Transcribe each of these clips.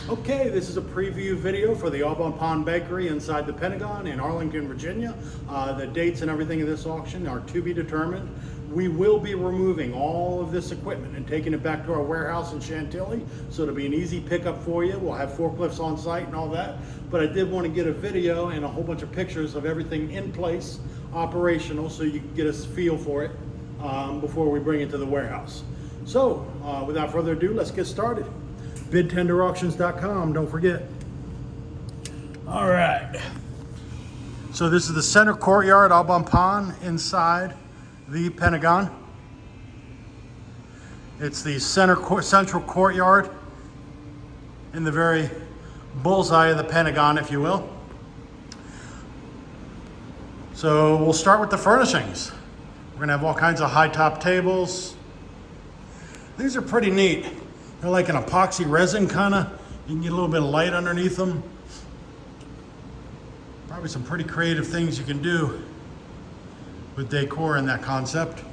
Okay, this is a preview video for the Aubon Pond Bakery inside the Pentagon in Arlington, Virginia. The dates and everything of this auction are to be determined. We will be removing all of this equipment and taking it back to our warehouse in Chantilly, so it'll be an easy pickup for you. We'll have forklifts on site and all that, but I did want to get a video and a whole bunch of pictures of everything in place, operational, so you can get a feel for it before we bring it to the warehouse. So, without further ado, let's get started. BidTenderAuctions.com, don't forget. All right. So this is the center courtyard, Aubon Pond, inside the Pentagon. It's the central courtyard in the very bullseye of the Pentagon, if you will. So we'll start with the furnishings. We're gonna have all kinds of high top tables. These are pretty neat. They're like an epoxy resin kind of. You can get a little bit of light underneath them. Probably some pretty creative things you can do with decor in that concept.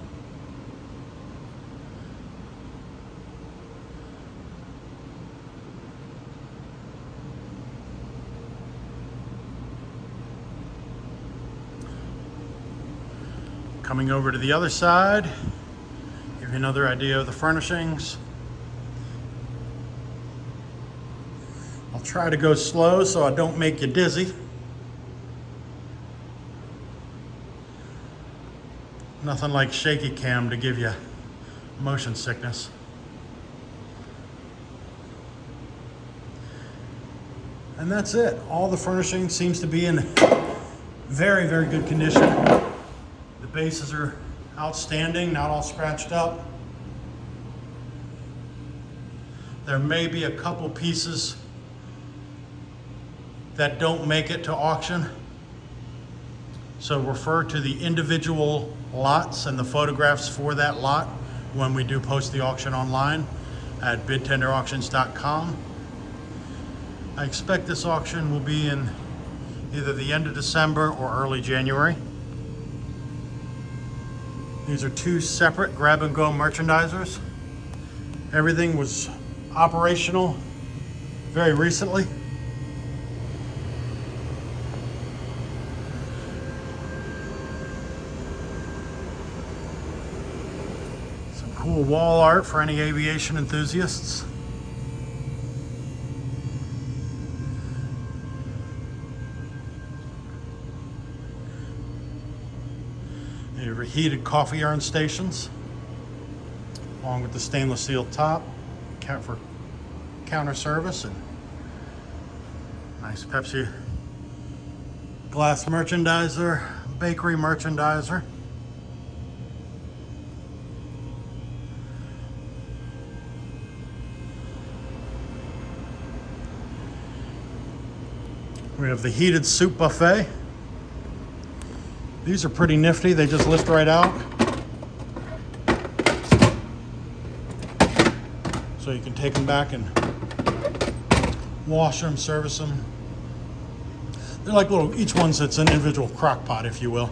Coming over to the other side, give you another idea of the furnishings. I'll try to go slow so I don't make you dizzy. Nothing like shaky cam to give you motion sickness. And that's it. All the furnishing seems to be in very, very good condition. The bases are outstanding, not all scratched up. There may be a couple pieces that don't make it to auction. So refer to the individual lots and the photographs for that lot when we do post the auction online at BidTenderAuctions.com. I expect this auction will be in either the end of December or early January. These are two separate grab-and-go merchandisers. Everything was operational very recently. Cool wall art for any aviation enthusiasts. The reheated coffee urn stations, along with the stainless steel top for counter service, and nice Pepsi glass merchandiser, bakery merchandiser. We have the heated soup buffet. These are pretty nifty. They just lift right out. So you can take them back and wash them, service them. They're like little, each one sits an individual crock pot, if you will.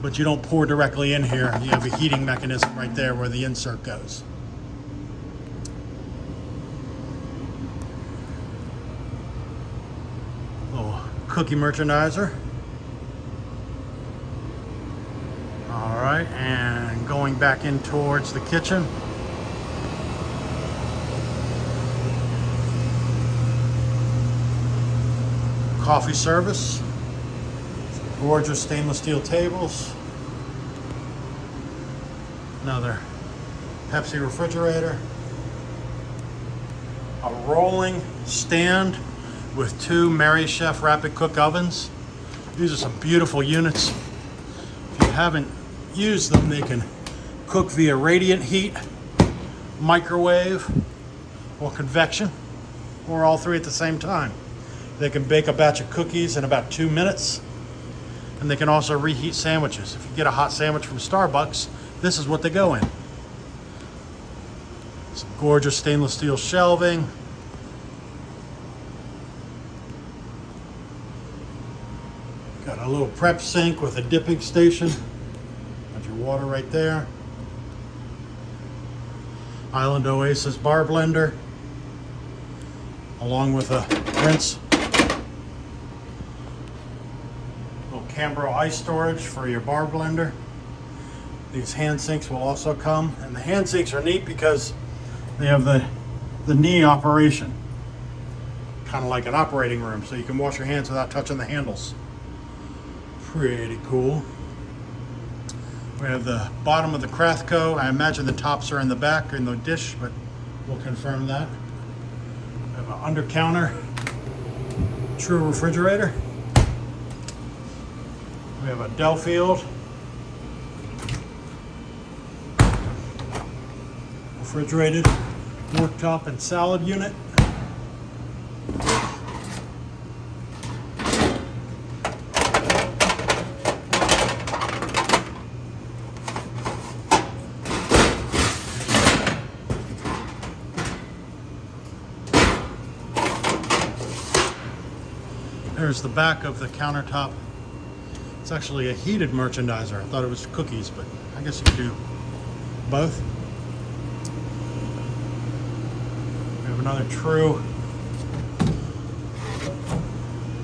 But you don't pour directly in here. You have a heating mechanism right there where the insert goes. Cookie merchandiser. All right, and going back in towards the kitchen. Coffee service. Some gorgeous stainless steel tables. Another Pepsi refrigerator. A rolling stand with two Mary Chef Rapid Cook ovens. These are some beautiful units. If you haven't used them, they can cook via radiant heat, microwave, or convection, or all three at the same time. They can bake a batch of cookies in about 2 minutes, and they can also reheat sandwiches. If you get a hot sandwich from Starbucks, this is what they go in. Some gorgeous stainless steel shelving. Got a little prep sink with a dipping station. Got your water right there. Island Oasis bar blender. along with a rinse. Little Cambro ice storage for your bar blender. These hand sinks will also come, and the hand sinks are neat because they have the knee operation, kind of like an operating room, so you can wash your hands without touching the handles. Pretty cool. We have the bottom of the Krathco. I imagine the tops are in the back in the dish, but we'll confirm that. We have an under counter true refrigerator. We have a Delfield refrigerated worktop and salad unit. There's the back of the countertop. It's actually a heated merchandiser. I thought it was cookies, but I guess you could do both. We have another true,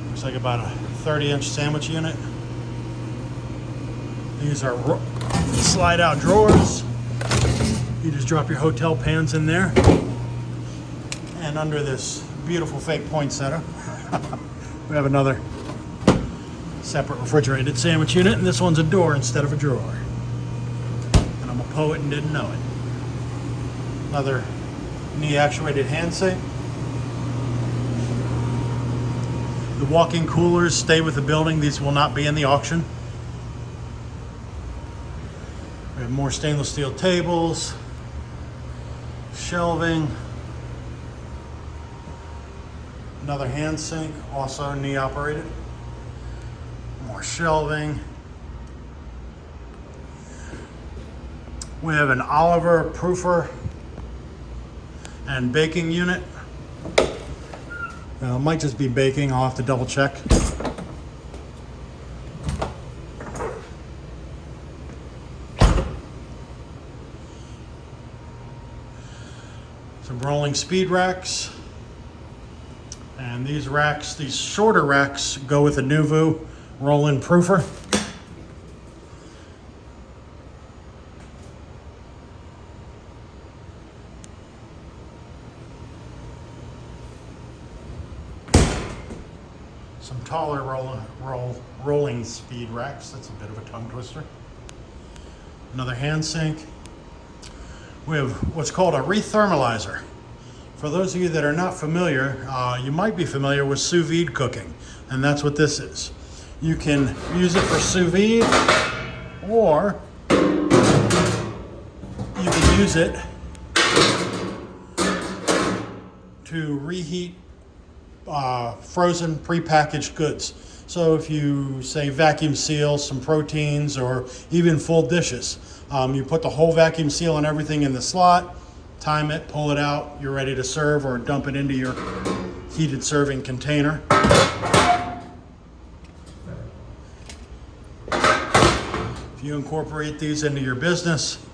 looks like about a 30-inch sandwich unit. These are slide out drawers. You just drop your hotel pans in there. And under this beautiful fake poinsettia, we have another separate refrigerated sandwich unit, and this one's a door instead of a drawer. And I'm a poet and didn't know it. Another knee actuated hand sink. The walk-in coolers stay with the building. These will not be in the auction. We have more stainless steel tables, shelving. Another hand sink, also knee operated. More shelving. We have an Oliver proofer and baking unit. Now, it might just be baking, I'll have to double check. Some rolling speed racks. And these racks, these shorter racks, go with the Nuvu roll-in proofer. Some taller rolling speed racks. That's a bit of a tongue twister. Another hand sink. We have what's called a rethermalizer. For those of you that are not familiar, you might be familiar with sous vide cooking, and that's what this is. You can use it for sous vide, or you can use it to reheat frozen prepackaged goods. So if you say vacuum seal some proteins or even full dishes, you put the whole vacuum seal and everything in the slot, time it, pull it out, you're ready to serve or dump it into your heated serving container. If you incorporate these into your business,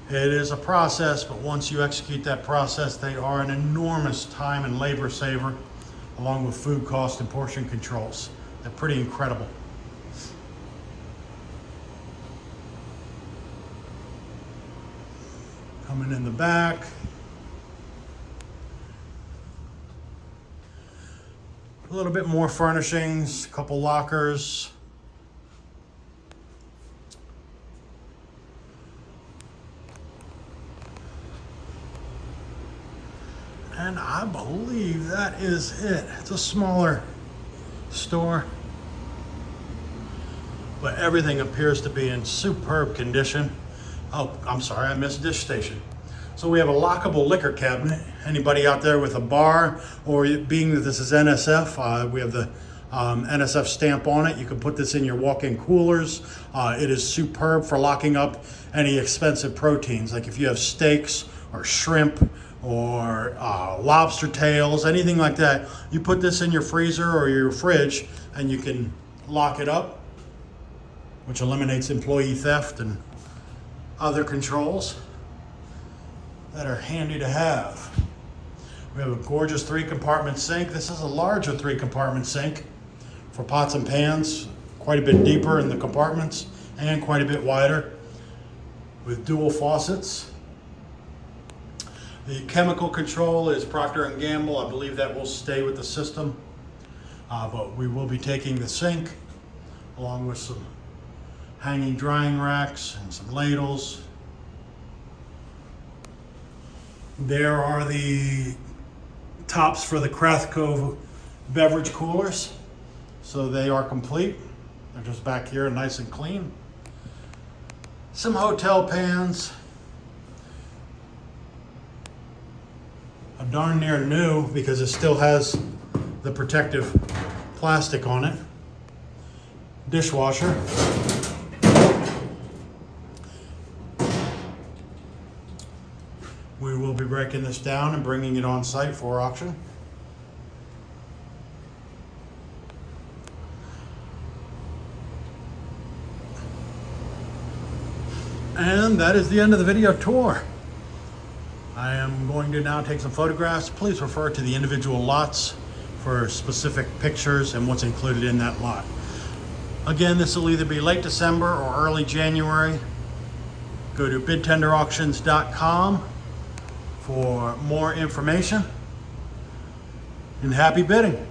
it is a process, but once you execute that process, they are an enormous time and labor saver, along with food cost and portion controls. They're pretty incredible. Coming in the back. A little bit more furnishings, a couple lockers. And I believe that is it. It's a smaller store, but everything appears to be in superb condition. Oh, I'm sorry, I missed dish station. So we have a lockable liquor cabinet. Anybody out there with a bar, or being that this is NSF, we have the NSF stamp on it. You can put this in your walk-in coolers. It is superb for locking up any expensive proteins, like if you have steaks or shrimp or lobster tails, anything like that. You put this in your freezer or your fridge and you can lock it up, which eliminates employee theft and other controls that are handy to have. We have a gorgeous 3-compartment sink. This is a larger 3-compartment sink for pots and pans, quite a bit deeper in the compartments and quite a bit wider with dual faucets. The chemical control is Procter & Gamble. I believe that will stay with the system, but we will be taking the sink along with some hanging drying racks and some ladles. There are the tops for the Krathco beverage coolers. So they are complete. They're just back here nice and clean. Some hotel pans. A darn near new because it still has the protective plastic on it. Dishwasher. We will be breaking this down and bringing it on site for auction. And that is the end of the video tour. I am going to now take some photographs. Please refer to the individual lots for specific pictures and what's included in that lot. Again, this will either be late December or early January. Go to bidtenderauctions.com for more information, and happy bidding.